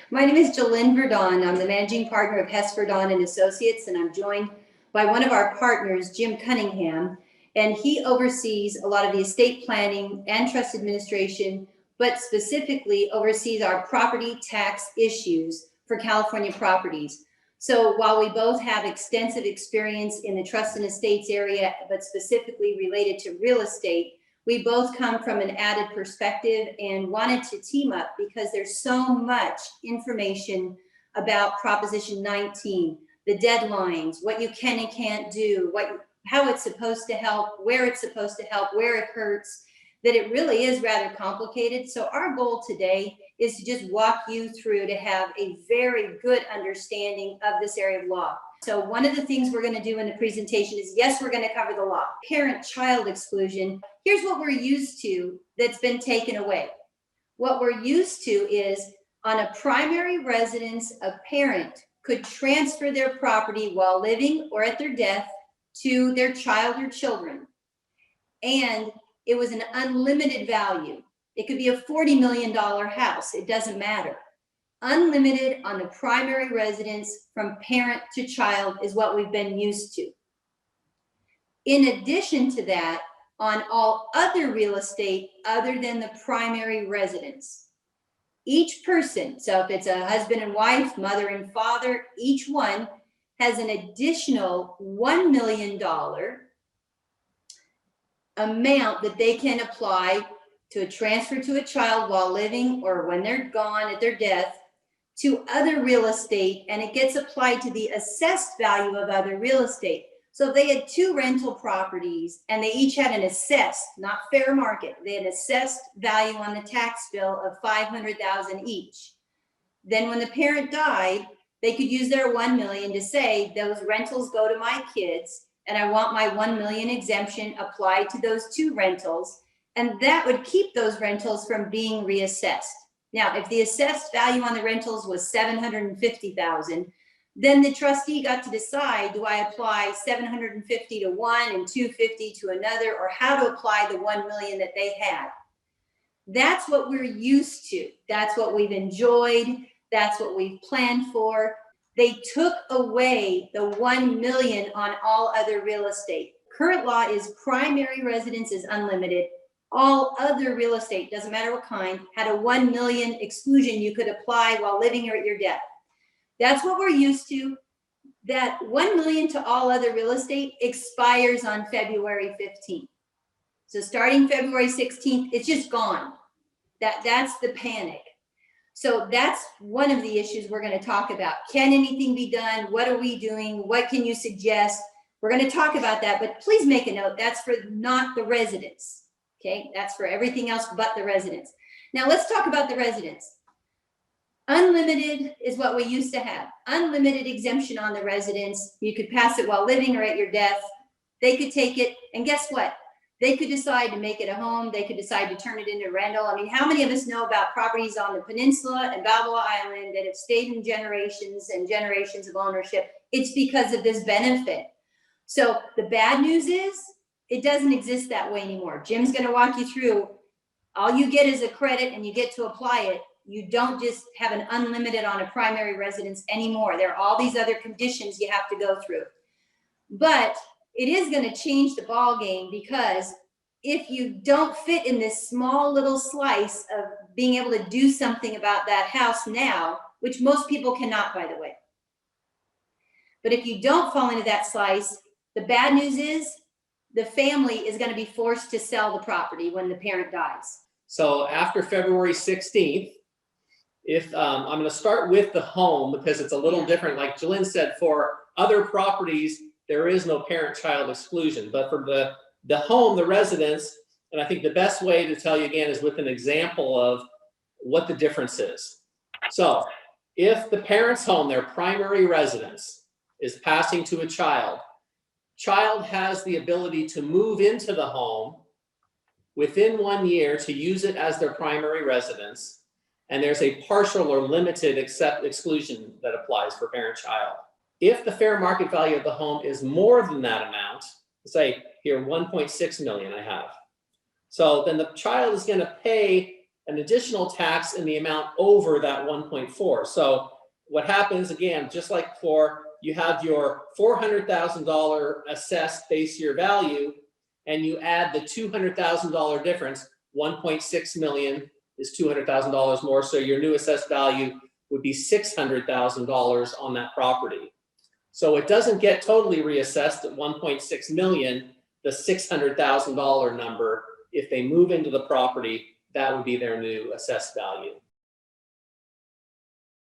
My name is Jolynn Verdon. I'm the managing partner of Hess Verdon and Associates, and I'm joined by one of our partners, Jim Cunningham, and he oversees a lot of the estate planning and trust administration, but specifically oversees our property tax issues for California properties. So while we both have extensive experience in the trust and estates area, but specifically related to real estate, we both come from an added perspective and wanted to team up because there's so much information about Proposition 19, the deadlines, what you can and can't do, how it's supposed to help, where it's supposed to help, where it hurts, that it really is rather complicated. So our goal today is to just walk you through to have a very good understanding of this area of law. So one of the things we're going to do in the presentation is, yes, we're going to cover the law. Parent-child exclusion, here's what we're used to that's been taken away. What we're used to is on a primary residence, a parent could transfer their property while living or at their death to their child or children. And it was an unlimited value. It could be a $40 million house. It doesn't matter. Unlimited on the primary residence from parent to child is what we've been used to. In addition to that, on all other real estate other than the primary residence, each person, so if it's a husband and wife, mother and father, each one has an additional $1 million amount that they can apply to a transfer to a child while living or when they're gone at their death to other real estate, and it gets applied to the assessed value of other real estate. So if they had two rental properties and they each had an assessed, not fair market, they had assessed value on the tax bill of $500,000 each. Then when the parent died, they could use their $1 million to say those rentals go to my kids, and I want my $1 million exemption applied to those two rentals, and that would keep those rentals from being reassessed. Now, if the assessed value on the rentals was $750,000, then the trustee got to decide, do I apply $750 to one and $250 to another, or how to apply the $1 million that they had. That's what we're used to. That's what we've enjoyed. That's what we've planned for. They took away the $1 million on all other real estate. Current law is primary residence is unlimited. All other real estate, doesn't matter what kind, had a $1 million exclusion you could apply while living or at your death. That's what we're used to. That $1 million to all other real estate expires on February 15th. So starting February 16th, it's just gone. That's the panic. So that's one of the issues we're going to talk about. Can anything be done? What are we doing? What can you suggest? We're going to talk about that, but please make a note. That's for not the residents. Okay, that's for everything else but the residents. Now let's talk about the residents. Unlimited is what we used to have. Unlimited exemption on the residence. You could pass it while living or at your death. They could take it, and guess what? They could decide to make it a home. They could decide to turn it into rental. I mean, how many of us know about properties on the peninsula and Balboa Island that have stayed in generations and generations of ownership? It's because of this benefit. So the bad news is it doesn't exist that way anymore. Jim's going to walk you through. All you get is a credit and you get to apply it. You don't just have an unlimited on a primary residence anymore. There are all these other conditions you have to go through. But it is going to change the ball game, because if you don't fit in this small little slice of being able to do something about that house now, which most people cannot, by the way. But if you don't fall into that slice, the bad news is the family is going to be forced to sell the property when the parent dies. So after February 16th, if I'm going to start with the home because it's a little different. Like Jolynn said, for other properties, there is no parent-child exclusion. But for the home, the residence, and I think the best way to tell you again is with an example of what the difference is. So if the parent's home, their primary residence, is passing to a child has the ability to move into the home within 1 year to use it as their primary residence. And there's a partial or limited exclusion that applies for parent-child. If the fair market value of the home is more than that amount, say here 1.6 million I have. So then the child is going to pay an additional tax in the amount over that 1.4. So what happens, again, just like before, you have your $400,000 assessed base year value, and you add the $200,000 difference. 1.6 million is $200,000 more, so your new assessed value would be $600,000 on that property. So it doesn't get totally reassessed at 1.6 million. The $600,000 number, if they move into the property, that would be their new assessed value.